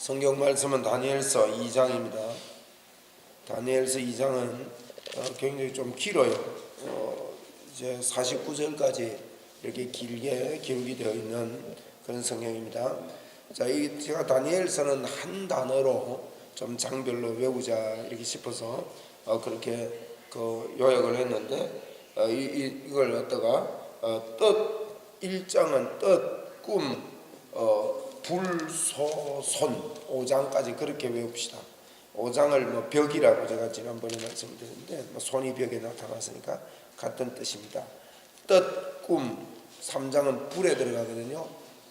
성경 말씀은 다니엘서 2장입니다. 다니엘서 2장은 굉장히 좀 길어요. 이제 49절까지 이렇게 길게 기록이 되어 있는 그런 성경입니다. 자, 제가 다니엘서는 한 단어로 좀 장별로 외우자 이렇게 싶어서 그렇게 요약을 했는데 이걸 갖다가 뜻 1장은 뜻, 꿈, 불소손 5장까지 그렇게 외웁시다. 5장을 벽이라고 제가 지난번에 말씀드렸는데 손이 벽에 나타났으니까 같은 뜻입니다. 뜻, 꿈 3장은 불에 들어가거든요.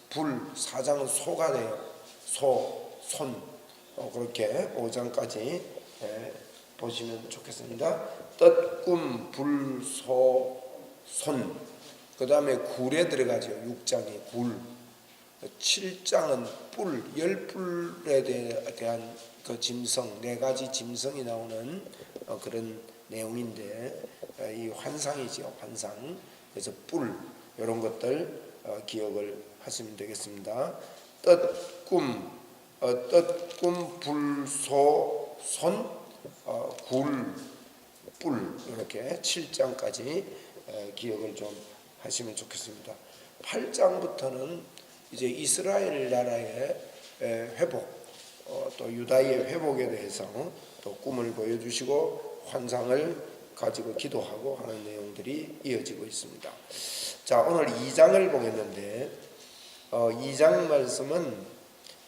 불 4장은 소가 돼요. 소, 손 그렇게 5장까지 보시면 좋겠습니다. 뜻, 꿈, 불, 소, 손. 그 다음에 굴에 들어가죠. 6장이 굴. 7장은 뿔, 열뿔에 대한 그 짐승, 4가지 짐승이 나오는 그런 내용인데 이 환상이죠. 환상. 그래서 뿔 이런 것들 기억을 하시면 되겠습니다. 뜻, 꿈, 불, 소, 손, 굴, 뿔 이렇게 7장까지 기억을 좀 하시면 좋겠습니다. 8장부터는 이제 이스라엘 나라의 회복, 또 유다의 회복에 대해서 또 꿈을 보여주시고 환상을 가지고 기도하고 하는 내용들이 이어지고 있습니다. 자, 오늘 2장을 보겠는데 2장 말씀은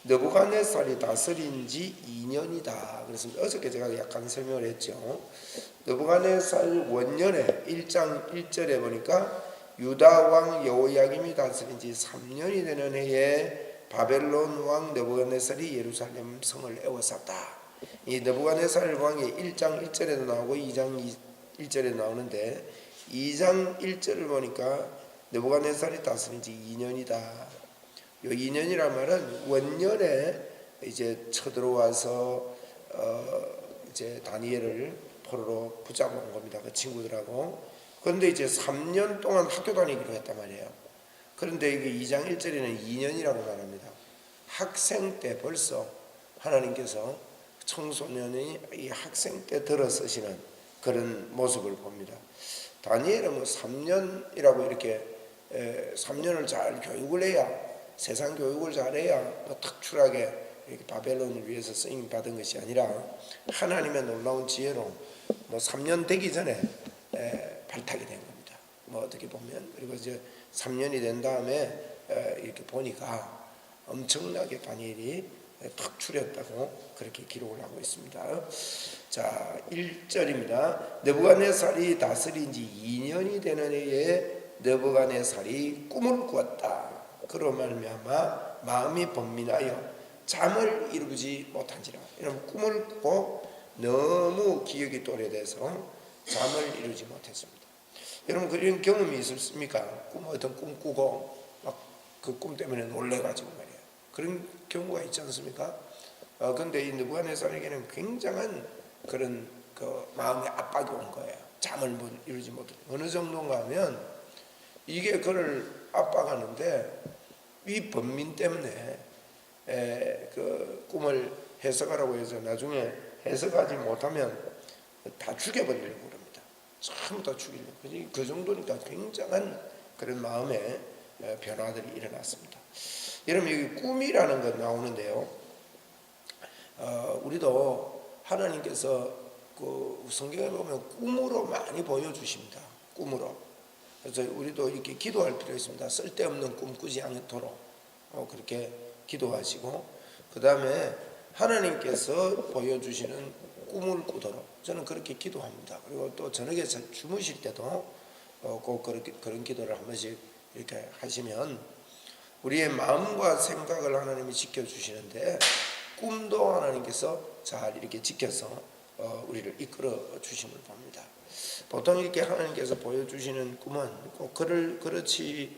느부갓네살이 다스린 지 2년이다. 그래서 어저께 제가 약간 설명을 했죠. 느부갓네살 원년에 1장 1절에 보니까 유다 왕 여호야김이 다스린 지 3년이 되는 해에 바벨론 왕 느부갓네살이 예루살렘 성을 에워쌌다. 이 느부갓네살 왕이 1장 1절에도 나오고 2장 1절에 나오는데 2장 1절을 보니까 느부갓네살이 다스린 지 2년이다. 이 2년이란 말은 원년에 이제 쳐들어와서 이제 다니엘을 포로로 붙잡아온 겁니다. 그 친구들하고. 그런데 이제 3년 동안 학교 다니기로 했단 말이에요. 그런데 이게 2장 1절에는 2년이라고 말합니다. 학생 때 벌써 하나님께서 청소년이 이 학생 때 들어서시는 그런 모습을 봅니다. 다니엘은 3년이라고 이렇게 3년을 잘 교육을 해야, 세상 교육을 잘해야 특출하게 이렇게 바벨론을 위해서 쓰임 받은 것이 아니라 하나님의 놀라운 지혜로 3년 되기 전에 발탁이 된 겁니다. 어떻게 보면. 그리고 이제 3년이 된 다음에 이렇게 보니까 엄청나게 다니엘이 탁 추렸다고 그렇게 기록을 하고 있습니다. 자, 1절입니다. 느부갓네살이 다스린 지 2년이 되는 해에 느부갓네살이 꿈을 꾸었다. 그로 말미암아 마음이 번민하여 잠을 이루지 못한지라. 이런 꿈을 꾸고 너무 기억이 또래돼서 잠을 이루지 못했습니다. 여러분 그런 경험이 있습니까? 어떤 꿈 꾸고 막 그 꿈 때문에 놀래가지고 말이에요. 그런 경우가 있지 않습니까? 근데 이 느부갓네살에게는 굉장한 그런 그 마음의 압박이 온 거예요. 잠을 이루지 못해. 어느 정도인가 하면 이게 그를 압박하는데 이 번민 때문에 그 꿈을 해석하라고 해서 나중에 해석하지 못하면 다 죽여버리려고 합니다. 전부 다 죽이려고. 그 정도니까 굉장한 그런 마음의 변화들이 일어났습니다. 여러분 여기 꿈이라는 것 나오는데요. 우리도 하나님께서 그 성경에 보면 꿈으로 많이 보여주십니다. 꿈으로. 그래서 우리도 이렇게 기도할 필요가 있습니다. 쓸데없는 꿈 꾸지 않도록 그렇게 기도하시고, 그 다음에 하나님께서 보여주시는 꿈을 꾸도록 저는 그렇게 기도합니다. 그리고 또 저녁에 주무실 때도 꼭 그런 기도를 한 번씩 이렇게 하시면 우리의 마음과 생각을 하나님이 지켜주시는데 꿈도 하나님께서 잘 이렇게 지켜서 우리를 이끌어 주심을 봅니다. 보통 이렇게 하나님께서 보여주시는 꿈은 꼭 그렇지만은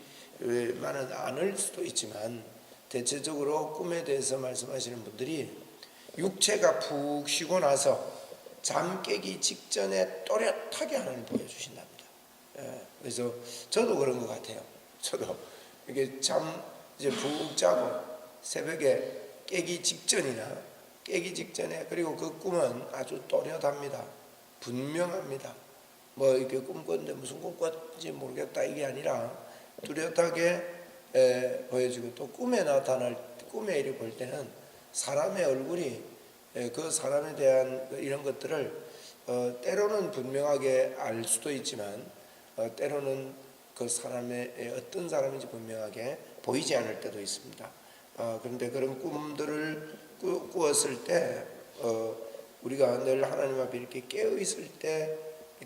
않을 수도 있지만 대체적으로 꿈에 대해서 말씀하시는 분들이 육체가 푹 쉬고 나서 잠 깨기 직전에 또렷하게 하나님 보여주신답니다. 그래서 저도 그런 것 같아요. 저도 이게 이제 푹 자고 새벽에 깨기 직전에 그리고 그 꿈은 아주 또렷합니다. 분명합니다. 뭐 이렇게 꿈꿨는데 무슨 꿈꿨는지 모르겠다 이게 아니라 뚜렷하게 보여지고, 또 꿈에 이렇게 볼 때는 사람의 얼굴이 그 사람에 대한 이런 것들을 때로는 분명하게 알 수도 있지만 때로는 그 사람의 어떤 사람인지 분명하게 보이지 않을 때도 있습니다. 그런데 그런 꿈들을 꾸었을 때 우리가 늘 하나님 앞에 이렇게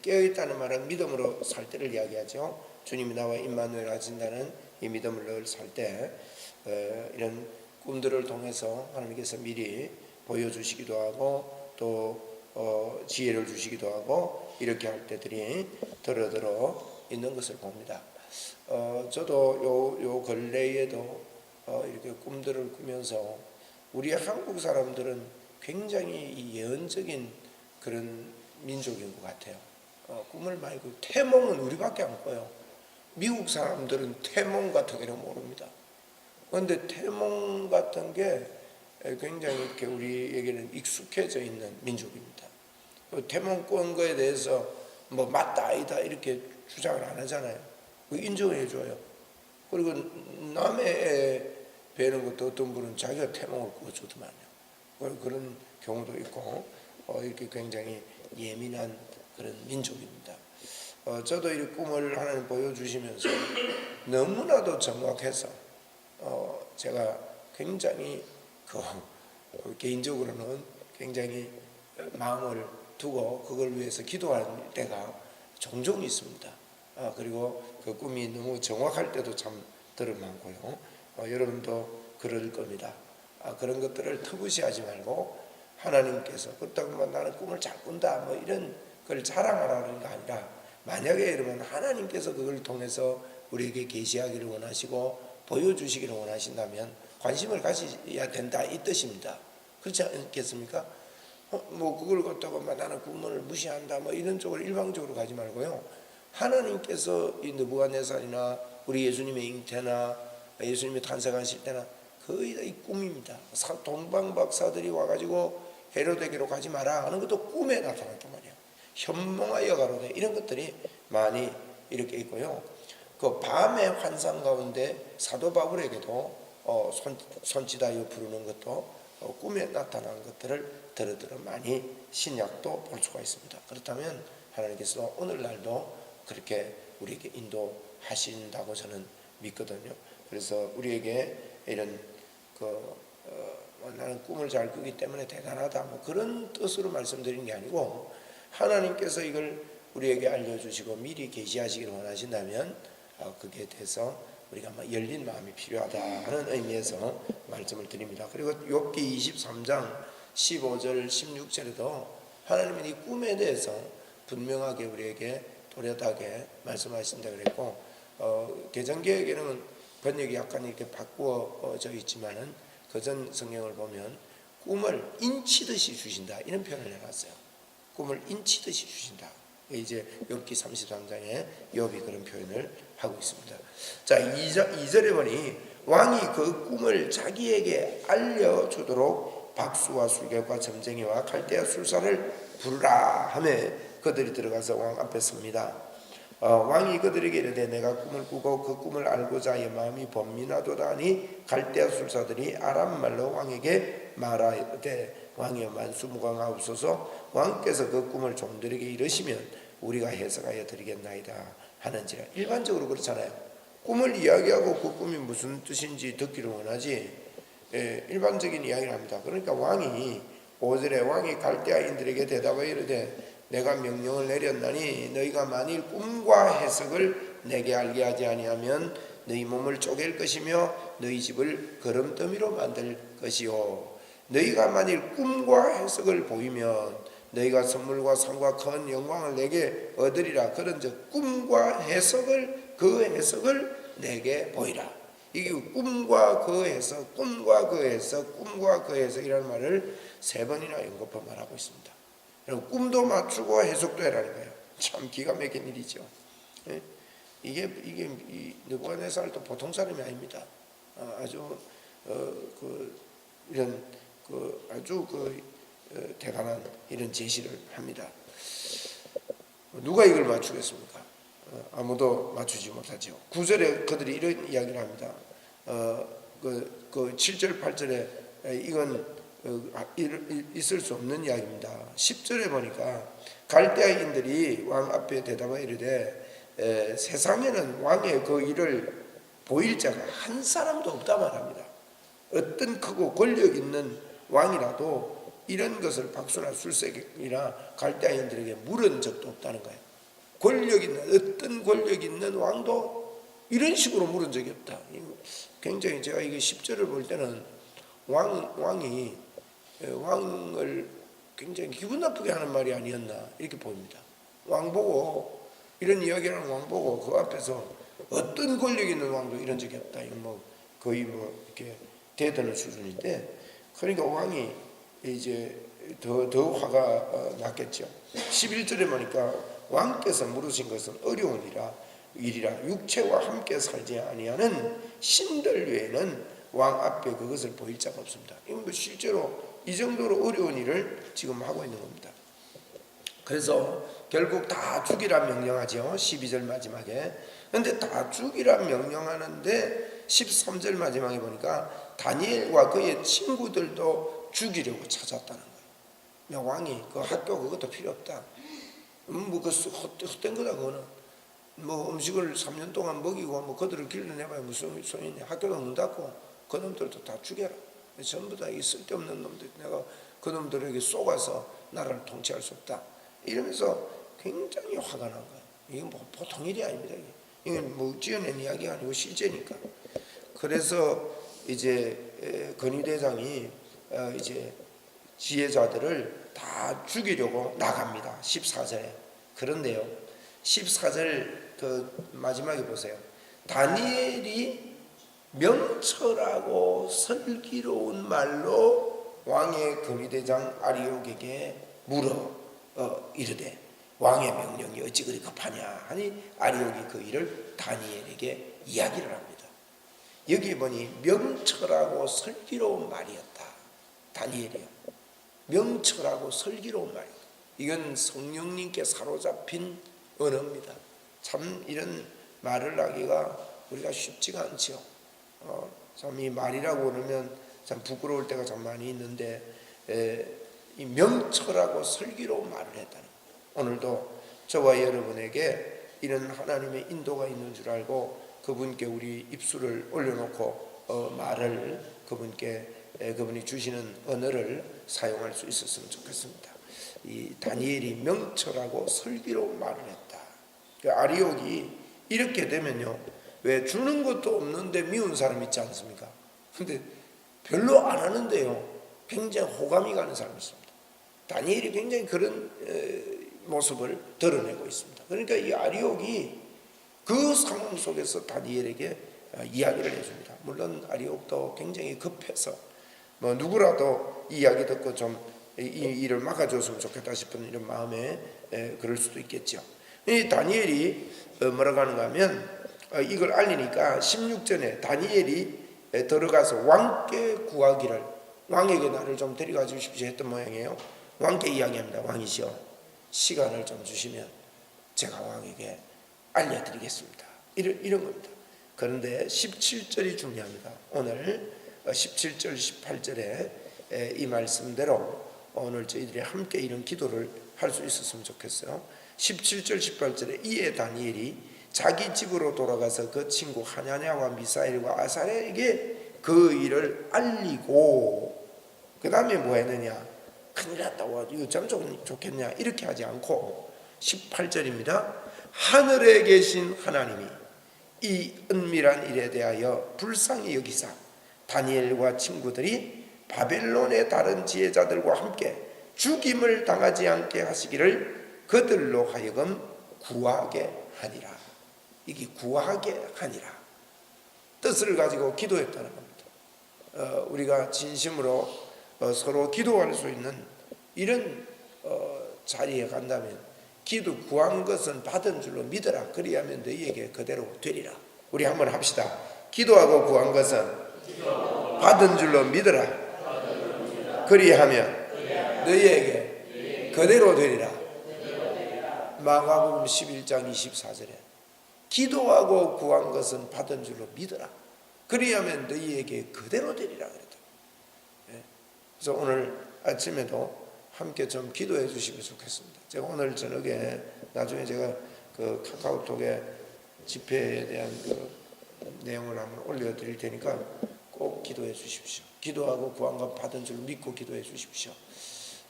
깨어있다는 말은 믿음으로 살 때를 이야기하죠. 주님이 나와 임마누엘 하신다는 이 믿음을 늘 살 때 이런 꿈들을 통해서 하나님께서 미리 보여주시기도 하고 또 지혜를 주시기도 하고 이렇게 할 때들이 더러더러 있는 것을 봅니다. 저도 요 근래에도 이렇게 꿈들을 꾸면서 우리 한국 사람들은 굉장히 예언적인 그런 민족인 것 같아요. 꿈을 많이 꾸고, 태몽은 우리밖에 안 꿔요. 미국 사람들은 태몽 같은 거 이런 거 모릅니다. 그런데 태몽 같은 게 굉장히 이렇게 우리에게는 익숙해져 있는 민족입니다. 태몽 꾼 거에 대해서 뭐 맞다 아니다 이렇게 주장을 안 하잖아요. 인정을 해줘요. 그리고 남의 배는 것도 어떤 분은 자기가 태몽을 꾸어주더만요. 그런 경우도 있고 이렇게 굉장히 예민한 그런 민족입니다. 저도 이 꿈을 하나님 보여주시면서 너무나도 정확해서 제가 굉장히 개인적으로는 굉장히 마음을 두고 그걸 위해서 기도할 때가 종종 있습니다. 그리고 그 꿈이 너무 정확할 때도 참 들을 많고요. 여러분도 그럴 겁니다. 그런 것들을 터부시하지 말고 하나님께서 그렇다고 나는 꿈을 잘 꾼다 뭐 이런 걸 자랑하라는 게 아니라, 만약에 여러분 하나님께서 그걸 통해서 우리에게 계시하기를 원하시고 보여주시기를 원하신다면 관심을 가져야 된다 이 뜻입니다. 그렇지 않겠습니까? 뭐 그걸 갖다가 나는 꿈을 무시한다 뭐 이런 쪽으로 일방적으로 가지 말고요. 하나님께서 이 느부갓네살이나 우리 예수님의 잉태나 예수님이 탄생하실 때나 거의 다 이 꿈입니다. 동방박사들이 와가지고 헤로데게로 가지 마라 하는 것도 꿈에 나타났단 말이에요. 현몽하여 가로되 이런 것들이 많이 이렇게 있고요. 그 밤의 환상 가운데 사도 바울에게도 손짓하여 부르는 것도 꿈에 나타난 것들을 더러더러 많이 신약도 볼 수가 있습니다. 그렇다면 하나님께서 오늘날도 그렇게 우리에게 인도하신다고 저는 믿거든요. 그래서 우리에게 이런 나는 꿈을 잘 꾸기 때문에 대단하다 뭐 그런 뜻으로 말씀드리는 게 아니고, 하나님께서 이걸 우리에게 알려주시고 미리 계시하시기를 원하신다면 그게 대해서 우리가 열린 마음이 필요하다 하는 의미에서 말씀을 드립니다. 그리고 욥기 23장 15절 16절에도 하나님은 이 꿈에 대해서 분명하게 우리에게 또렷하게 말씀하신다 그랬고, 개정개혁에는 번역이 약간 이렇게 바꾸어져 있지만은 그전 성경을 보면 꿈을 인치듯이 주신다 이런 표현을 해놨어요. 꿈을 인치듯이 주신다. 이제 욥기 33장에 욥이 그런 표현을 하고 있습니다. 자, 2절에 보니 왕이 그 꿈을 자기에게 알려주도록 박수와 술객과 점쟁이와 갈대아 술사를 부르라 하매 그들이 들어가서 왕 앞에 섭니다. 왕이 그들에게 이르되 내가 꿈을 꾸고 그 꿈을 알고자 하여 마음이 번민하도다 하니 갈대아 술사들이 아람 말로 왕에게 말하되 왕이여 만수무강하옵소서, 왕께서 그 꿈을 종들에게 이르시면 우리가 해석하여 드리겠나이다 하는지라. 일반적으로 그렇잖아요. 꿈을 이야기하고 그 꿈이 무슨 뜻인지 듣기를 원하지 일반적인 이야기를 합니다. 그러니까 왕이 5절에 왕이 갈대아인들에게 대답하여 이르되 내가 명령을 내렸나니 너희가 만일 꿈과 해석을 내게 알게 하지 아니하면 너희 몸을 쪼갤 것이며 너희 집을 거름더미로 만들 것이요, 너희가 만일 꿈과 해석을 보이면 너희가 선물과 상과 큰 영광을 내게 얻으리라. 그런즉 꿈과 해석을 그 해석을 내게 보이라. 이게 꿈과 그 해석, 꿈과 그 해석, 꿈과 그 해석이라는 말을 3번이나 연거푸 말하고 있습니다. 꿈도 맞추고 해석도 해라는 거예요. 참 기가 막힌 일이죠. 이게 이 느부갓네살도 보통 사람이 아닙니다. 아주 이런 아주 대단한 이런 제시를 합니다. 누가 이걸 맞추겠습니까? 아무도 맞추지 못하죠. 9절에 그들이 이런 이야기를 합니다. 7절 8절에 이건 있을 수 없는 이야기입니다. 10절에 보니까 갈대아인들이 왕 앞에 대답하여 이르되 세상에는 왕의 그 일을 보일 자가 한 사람도 없다 말합니다. 어떤 크고 권력 있는 왕이라도 이런 것을 박수나 술색이나 갈대아인들에게 물은 적도 없다는 거예요. 어떤 권력 있는 왕도 이런 식으로 물은 적이 없다. 굉장히 제가 이게 10절을 볼 때는 왕이 왕을 굉장히 기분 나쁘게 하는 말이 아니었나 이렇게 보입니다. 왕 보고 이런 이야기하는 왕 보고 그 앞에서 어떤 권력 있는 왕도 이런 적이 없다. 이건 거의 이렇게 대드는 수준인데, 그러니까 왕이 이제 더 화가 났겠죠. 11절에 보니까 왕께서 물으신 것은 어려운 일이라 육체와 함께 살지 아니하는 신들 외에는 왕 앞에 그것을 보일 자가 없습니다. 이건 실제로 이 정도로 어려운 일을 지금 하고 있는 겁니다. 그래서 결국 다 죽이라 명령하죠. 12절 마지막에. 그런데 다 죽이라 명령하는데 13절 마지막에 보니까 다니엘과 그의 친구들도 죽이려고 찾았다는 거예요. 왕이 그 학교 그것도 필요 없다. 헛된 거다. 그거는 음식을 3년 동안 먹이고 그들을 길러내봐야 무슨 소용이냐. 학교도 문 닫고 그 놈들도 다 죽여라. 전부 다 이 쓸데없는 놈들, 내가 그 놈들에게 쏘가서 나라를 통치할 수 없다. 이러면서 굉장히 화가 난 거예요. 이건 보통 일이 아닙니다. 이건 지어낸 이야기가 아니고 실제니까. 그래서 이제 건의대장이 이제 지혜자들을 다 죽이려고 나갑니다. 14절에. 그런데요, 14절 마지막에 보세요. 다니엘이 명철하고 슬기로운 말로 왕의 건의대장 아리옥에게 물어 이르되 왕의 명령이 어찌 그리 급하냐 하니 아리옥이 그 일을 다니엘에게 이야기를 합니다. 여기 보니 명철하고 슬기로운 말이었다. 다니엘이요. 명철하고 슬기로운 말이다. 이건 성령님께 사로잡힌 언어입니다. 참 이런 말을 하기가 우리가 쉽지가 않죠. 참 이 말이라고 그러면 참 부끄러울 때가 참 많이 있는데 이 명철하고 슬기로운 말을 했다는 거예요. 오늘도 저와 여러분에게 이런 하나님의 인도가 있는 줄 알고 그분께 우리 입술을 올려놓고 말을 그분이 주시는 언어를 사용할 수 있었으면 좋겠습니다. 이 다니엘이 명철하고 슬기로운 말을 했다. 아리옥이 이렇게 되면요, 왜 주는 것도 없는데 미운 사람 있지 않습니까? 근데 별로 안 하는데요, 굉장히 호감이 가는 사람이 있습니다. 다니엘이 굉장히 그런 모습을 드러내고 있습니다. 그러니까 이 아리옥이 그 상황 속에서 다니엘에게 이야기를 해줍니다. 물론 아리옥도 굉장히 급해서 누구라도 이야기 듣고 좀 이 일을 막아줬으면 좋겠다 싶은 이런 마음에 그럴 수도 있겠죠. 이 다니엘이 뭐라고 하는가 하면 이걸 알리니까 16절에 다니엘이 들어가서 왕께 구하기를, 왕에게 나를 좀 데려가 주십시오 했던 모양이에요. 왕께 이야기합니다. 왕이시여, 시간을 좀 주시면 제가 왕에게 알려드리겠습니다. 이런 겁니다. 그런데 17절이 중요합니다. 오늘 17절 18절에 이 말씀대로 오늘 저희들이 함께 이런 기도를 할 수 있었으면 좋겠어요. 17절 18절에 이에 다니엘이 자기 집으로 돌아가서 그 친구 하냐냐와 미사엘과 아사엘에게 그 일을 알리고 그 다음에 뭐 했느냐, 큰일 났다, 이거 참 좋겠냐 이렇게 하지 않고 18절입니다. 하늘에 계신 하나님이 이 은밀한 일에 대하여 불쌍히 여기사 다니엘과 친구들이 바벨론의 다른 지혜자들과 함께 죽임을 당하지 않게 하시기를 그들로 하여금 구하게 하니라. 이게 구하게 하니라 뜻을 가지고 기도했다는 겁니다. 우리가 진심으로 서로 기도할 수 있는 이런 자리에 간다면 기도 구한 것은 받은 줄로 믿어라. 그리하면 너희에게 그대로 되리라. 우리 한번 합시다. 기도하고 구한 것은 받은 줄로 믿어라. 그리하면 너희에게 그대로 되리라. 마가복음 11장 24절에 기도하고 구한 것은 받은 줄로 믿어라. 그리하면 너희에게 그대로 되리라 그랬다. 그래서 오늘 아침에도 함께 좀 기도해 주시면 좋겠습니다. 제가 오늘 저녁에 나중에 제가 그 카카오톡에 집회에 대한 그 내용을 한번 올려드릴 테니까 꼭 기도해 주십시오. 기도하고 구한 것 받은 줄 믿고 기도해 주십시오.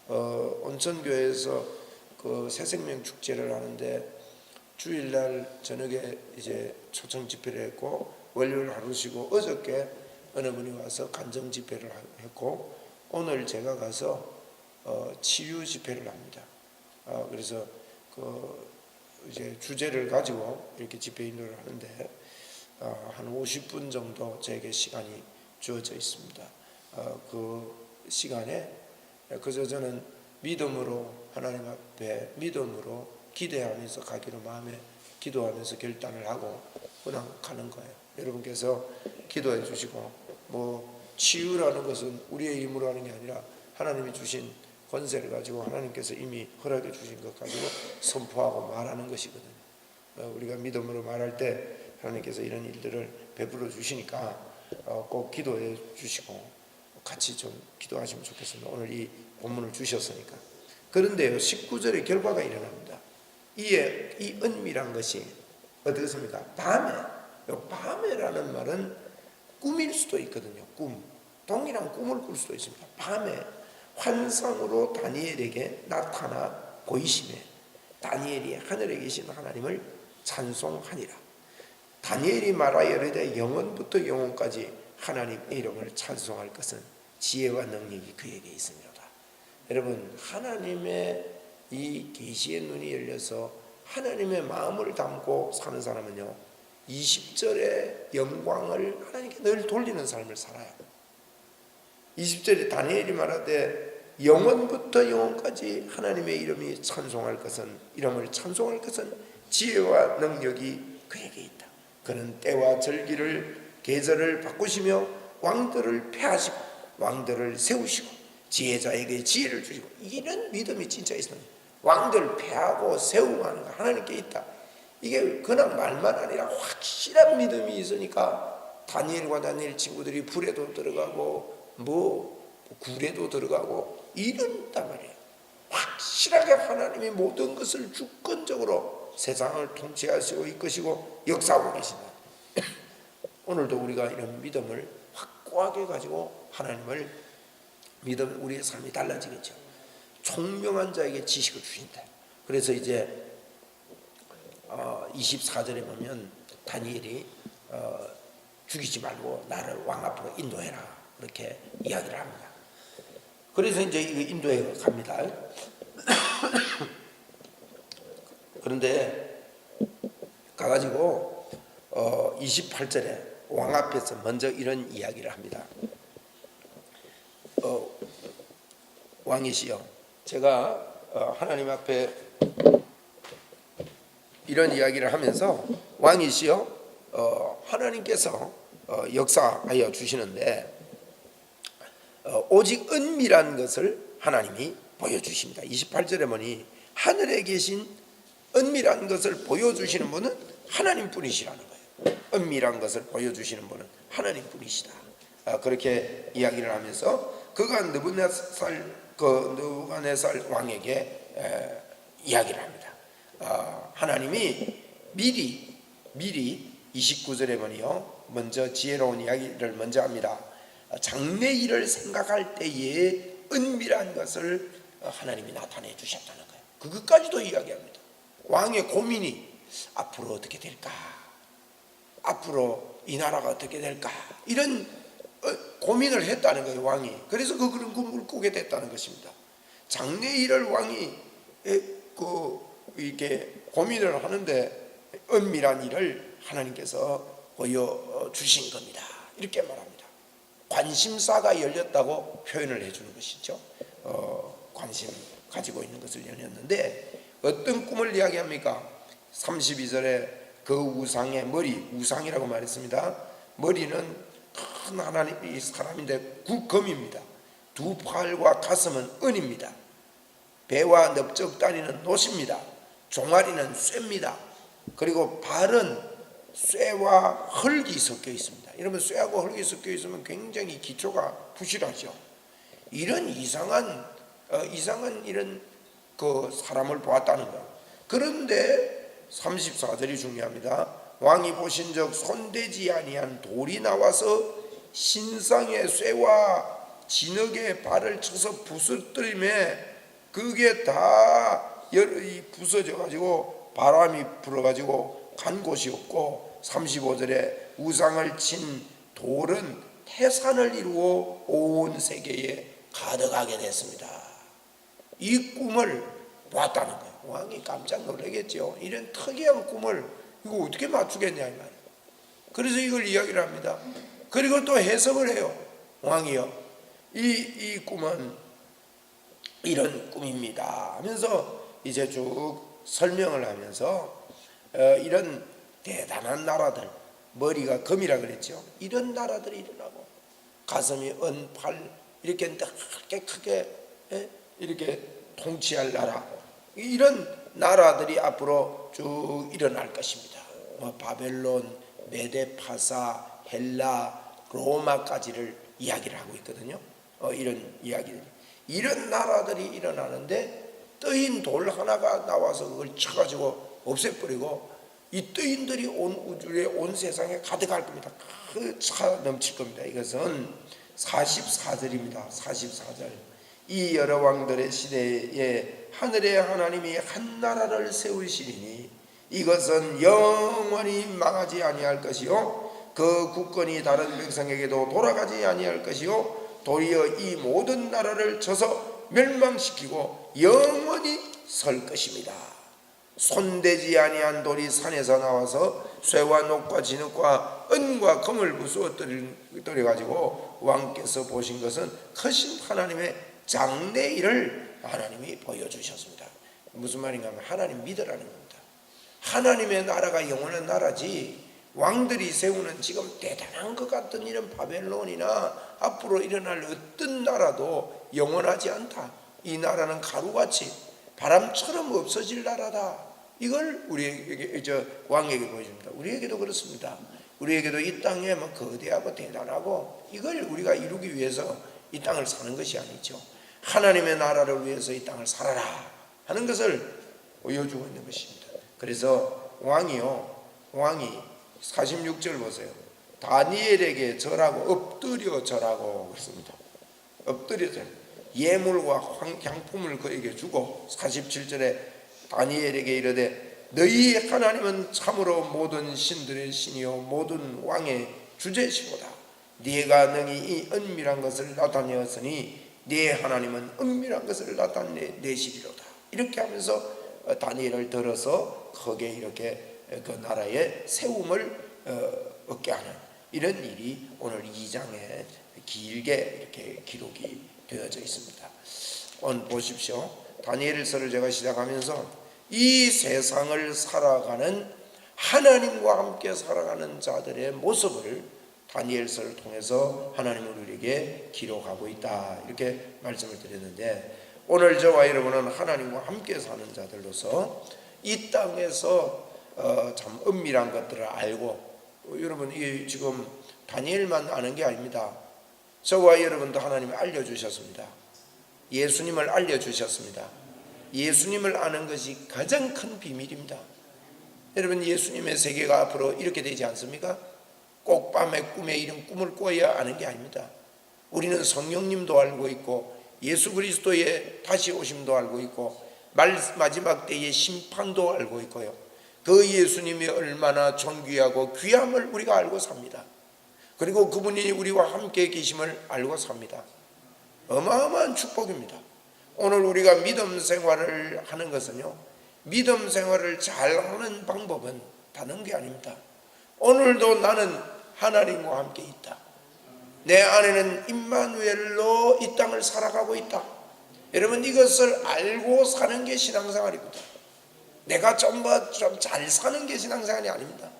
온천교회에서 그 새생명 축제를 하는데 주일날 저녁에 이제 초청 집회를 했고 월요일 하루 쉬고 어저께 어느 분이 와서 간정 집회를 했고 오늘 제가 가서 치유 집회를 합니다. 그래서 그 이제 주제를 가지고 이렇게 집회 인도를 하는데 한 50분 정도 저에게 시간이 주어져 있습니다. 그 시간에 그저 저는 믿음으로 하나님 앞에 믿음으로 기대하면서 가기로 마음에 기도하면서 결단을 하고 그냥 가는 거예요. 여러분께서 기도해 주시고 뭐 치유라는 것은 우리의 힘으로 하는 게 아니라 하나님이 주신 권세를 가지고 하나님께서 이미 허락해 주신 것 가지고 선포하고 말하는 것이거든요. 우리가 믿음으로 말할 때 하나님께서 이런 일들을 베풀어 주시니까 꼭 기도해 주시고 같이 좀 기도하시면 좋겠습니다. 오늘 이 본문을 주셨으니까. 그런데요 19절의 결과가 일어납니다. 이에 이 은밀한 것이 어떻습니까? 밤에라는 말은 꿈일 수도 있거든요. 꿈. 동일한 꿈을 꿀 수도 있습니다. 밤에 환상으로 다니엘에게 나타나 보이심에 다니엘이 하늘에 계신 하나님을 찬송하니라. 다니엘이 말하여 이르되 영원부터 영원까지 하나님의 이름을 찬송할 것은 지혜와 능력이 그에게 있습니다. 여러분 하나님의 이 계시의 눈이 열려서 하나님의 마음을 담고 사는 사람은요 20절의 영광을 하나님께 늘 돌리는 삶을 살아요. 20절에 다니엘이 말하되 영원부터 영원까지 하나님의 이름을 찬송할 것은 지혜와 능력이 그에게 있다. 그는 때와 절기를 계절을 바꾸시며 왕들을 폐하시고 왕들을 세우시고 지혜자에게 지혜를 주시고 이런 믿음이 진짜 있습니다. 왕들 폐하고 세우고 하는 거 하나님께 있다. 이게 그냥 말만 아니라 확실한 믿음이 있으니까 다니엘과 다니엘 친구들이 불에도 들어가고 굴에도 들어가고 이런단 말이에요. 확실하게 하나님이 모든 것을 주권적으로 세상을 통치하시고 이끄시고 역사하고 계신다. 오늘도 우리가 이런 믿음을 확고하게 가지고 하나님을 믿으면 우리의 삶이 달라지겠죠. 총명한 자에게 지식을 주신다. 그래서 이제 24절에 보면 다니엘이 죽이지 말고 나를 왕 앞으로 인도해라 그렇게 이야기를 합니다. 그래서 이제 인도해 갑니다. 그런데 가가지고 28절에 왕 앞에서 먼저 이런 이야기를 합니다. 왕이시여 제가 하나님 앞에 이런 이야기를 하면서 왕이시여 하나님께서 역사하여 주시는데 오직 은밀한 것을 하나님이 보여주십니다. 28절에 보니 하늘에 계신 은밀한 것을 보여주시는 분은 하나님뿐이시라는 거예요. 은밀한 것을 보여주시는 분은 하나님뿐이시다. 그렇게 이야기를 하면서 그가 느부갓네살 왕에게 이야기를 합니다. 하나님이 미리 29절에 보니요 먼저 지혜로운 이야기를 먼저 합니다. 장래 일을 생각할 때에 은밀한 것을 하나님이 나타내 주셨다는 거예요. 그것까지도 이야기합니다. 왕의 고민이 앞으로 어떻게 될까? 앞으로 이 나라가 어떻게 될까? 이런 고민을 했다는 거예요, 왕이. 그래서 그런 꿈을 꾸게 됐다는 것입니다. 장래 일을 왕이 이렇게 고민을 하는데 은밀한 일을 하나님께서 보여주신 겁니다. 이렇게 말합니다. 관심사가 열렸다고 표현을 해주는 것이죠. 관심 가지고 있는 것을 열렸는데 어떤 꿈을 이야기합니까? 32절에 그 우상의 머리, 우상이라고 말했습니다. 머리는 큰 하나님이 사람인데 금입니다. 두 팔과 가슴은 은입니다. 배와 넓적다리는 노십니다. 종아리는 쇠입니다. 그리고 발은 쇠와 흙이 섞여 있습니다. 여러분, 쇠하고 흙이 섞여 있으면 굉장히 기초가 부실하죠. 이런 이상한 이런 그 사람을 보았다는 거예요. 그런데 34절이 중요합니다. 왕이 보신 적 손대지 아니한 돌이 나와서 신상의 쇠와 진흙의 발을 쳐서 부서뜨리매 그게 다 부서져 가지고 바람이 불어 가지고 간 곳이 없고, 35절에 우상을 친 돌은 태산을 이루어 온 세계에 가득하게 됐습니다. 이 꿈을 봤다는 거예요. 왕이 깜짝 놀라겠죠. 이런 특이한 꿈을 이거 어떻게 맞추겠냐 이 말이에요. 그래서 이걸 이야기를 합니다. 그리고 또 해석을 해요. 왕이요, 이 꿈은 이런 꿈입니다 하면서 이제 쭉 설명을 하면서 이런 대단한 나라들, 머리가 금이라 그랬죠. 이런 나라들이 일어나고 가슴이 은, 팔 이렇게 크게 이렇게 통치할 나라, 이런 나라들이 앞으로 쭉 일어날 것입니다. 바벨론, 메데파사, 헬라, 로마까지를 이야기를 하고 있거든요. 이런 이야기들, 이런 나라들이 일어나는데 뜨인 돌 하나가 나와서 그걸 쳐가지고 없애버리고 이 뜨인들이 온 우주에, 온 세상에 가득할 겁니다. 그 차 넘칠 겁니다. 이것은 44절입니다. 44절. 이 여러 왕들의 시대에 하늘의 하나님이 한 나라를 세우시리니 이것은 영원히 망하지 아니할 것이요 그 국권이 다른 백성에게도 돌아가지 아니할 것이요 도리어 이 모든 나라를 쳐서 멸망시키고 영원히 설 것입니다. 손대지 아니한 돌이 산에서 나와서 쇠와 녹과 진흙과 은과 금을 부수어뜨려 가지고 왕께서 보신 것은 크신 하나님의 장래일을 하나님이 보여주셨습니다. 무슨 말인가 하면 하나님 믿으라는 겁니다. 하나님의 나라가 영원한 나라지, 왕들이 세우는 지금 대단한 것 같은 이런 바벨론이나 앞으로 일어날 어떤 나라도 영원하지 않다. 이 나라는 가루같이 바람처럼 없어질 나라다. 이걸 우리에게, 왕에게 보여줍니다. 우리에게도 그렇습니다. 우리에게도 이 땅에 거대하고 대단하고 이걸 우리가 이루기 위해서 이 땅을 사는 것이 아니죠. 하나님의 나라를 위해서 이 땅을 살아라 하는 것을 보여주고 있는 것입니다. 그래서 왕이 46절 보세요. 다니엘에게 절하고 엎드려 절하고 그렇습니다. 엎드려 절. 예물과 향품을 그에게 주고 47절에 다니엘에게 이르되 너희 하나님은 참으로 모든 신들의 신이요 모든 왕의 주제시보다 네가 능히 이 은밀한 것을 나타내었으니 네 하나님은 은밀한 것을 나타내시리로다. 이렇게 하면서 다니엘을 들어서 크게 이렇게 그 나라의 세움을 얻게 하는 이런 일이 오늘 2장에 길게 이렇게 기록이 되어져 있습니다. 오늘 보십시오. 다니엘서를 제가 시작하면서 이 세상을 살아가는, 하나님과 함께 살아가는 자들의 모습을 다니엘서를 통해서 하나님은 우리에게 기록하고 있다, 이렇게 말씀을 드렸는데, 오늘 저와 여러분은 하나님과 함께 사는 자들로서 이 땅에서 참 은밀한 것들을 알고, 여러분 이 지금 다니엘만 아는 게 아닙니다. 저와 여러분도 하나님이 알려주셨습니다. 예수님을 알려주셨습니다. 예수님을 아는 것이 가장 큰 비밀입니다. 여러분, 예수님의 세계가 앞으로 이렇게 되지 않습니까? 꼭 밤에 꿈에 이런 꿈을 꿔야 아는 게 아닙니다. 우리는 성령님도 알고 있고 예수 그리스도의 다시 오심도 알고 있고 마지막 때의 심판도 알고 있고요. 그 예수님이 얼마나 존귀하고 귀함을 우리가 알고 삽니다. 그리고 그분이 우리와 함께 계심을 알고 삽니다. 어마어마한 축복입니다. 오늘 우리가 믿음 생활을 하는 것은요, 믿음 생활을 잘하는 방법은 다른 게 아닙니다. 오늘도 나는 하나님과 함께 있다. 내 안에는 임마누엘로 이 땅을 살아가고 있다. 여러분, 이것을 알고 사는 게 신앙생활입니다. 내가 좀 잘 사는 게 신앙생활이 아닙니다.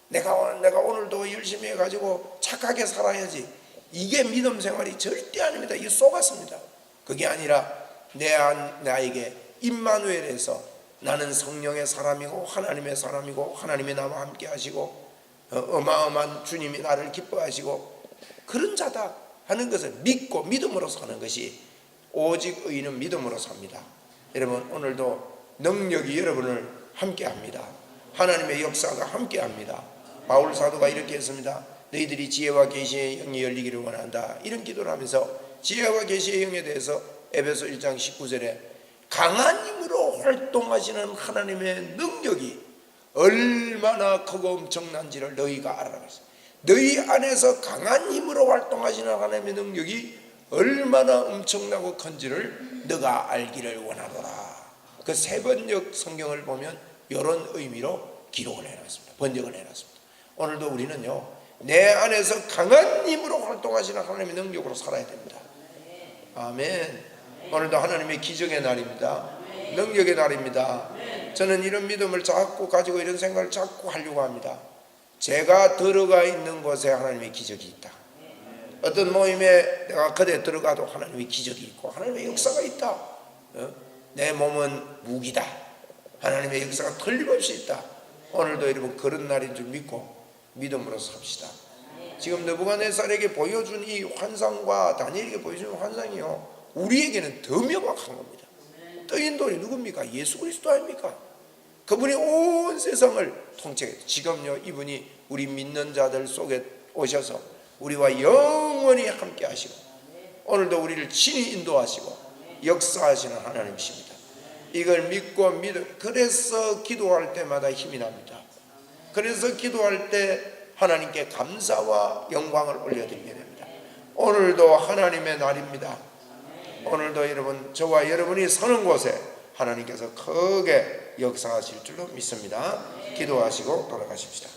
내가 오늘도 열심히 해가지고 착하게 살아야지, 이게 믿음 생활이 절대 아닙니다. 이게 속았습니다. 그게 아니라 나에게 임마누엘에서 나는 성령의 사람이고 하나님의 사람이고 하나님이 나와 함께 하시고 어마어마한 주님이 나를 기뻐하시고 그런 자다 하는 것을 믿고 믿음으로 사는 것이 오직 의인은 믿음으로 삽니다. 여러분 오늘도 능력이 여러분을 함께합니다. 하나님의 역사가 함께합니다. 바울 사도가 이렇게 했습니다. 너희들이 지혜와 계시의 영이 열리기를 원한다. 이런 기도를 하면서 지혜와 계시의 영에 대해서 에베소 1장 19절에 강한 힘으로 활동하시는 하나님의 능력이 얼마나 크고 엄청난지를 너희가 알아라. 너희 안에서 강한 힘으로 활동하시는 하나님의 능력이 얼마나 엄청나고 큰지를 너가 알기를 원하노라. 그 세 번역 성경을 보면 이런 의미로 기록을 해놨습니다. 번역을 해놨습니다. 오늘도 우리는요 내 안에서 강한 힘으로 활동하시는 하나님의 능력으로 살아야 됩니다. 아멘. 오늘도 하나님의 기적의 날입니다. 능력의 날입니다. 저는 이런 믿음을 자꾸 가지고 이런 생각을 자꾸 하려고 합니다. 제가 들어가 있는 곳에 하나님의 기적이 있다. 어떤 모임에 내가 그대 들어가도 하나님의 기적이 있고 하나님의 역사가 있다. 내 몸은 무기다. 하나님의 역사가 틀림없이 있다. 오늘도 여러분 그런 날인 줄 믿고 믿음으로 삽시다. 지금 느부갓네살에게 보여준 이 환상과 다니엘에게 보여준 환상이요 우리에게는 더 명확한 겁니다. 떠인 돌이 누굽니까? 예수 그리스도 아닙니까? 그분이 온 세상을 통치해. 지금요 이분이 우리 믿는 자들 속에 오셔서 우리와 영원히 함께 하시고 오늘도 우리를 친히 인도하시고 역사하시는 하나님이십니다. 이걸 믿고 그래서 기도할 때마다 힘이 납니다. 그래서 기도할 때 하나님께 감사와 영광을 올려드리게 됩니다. 오늘도 하나님의 날입니다. 오늘도 여러분 저와 여러분이 서는 곳에 하나님께서 크게 역사하실 줄로 믿습니다. 기도하시고 돌아가십시다.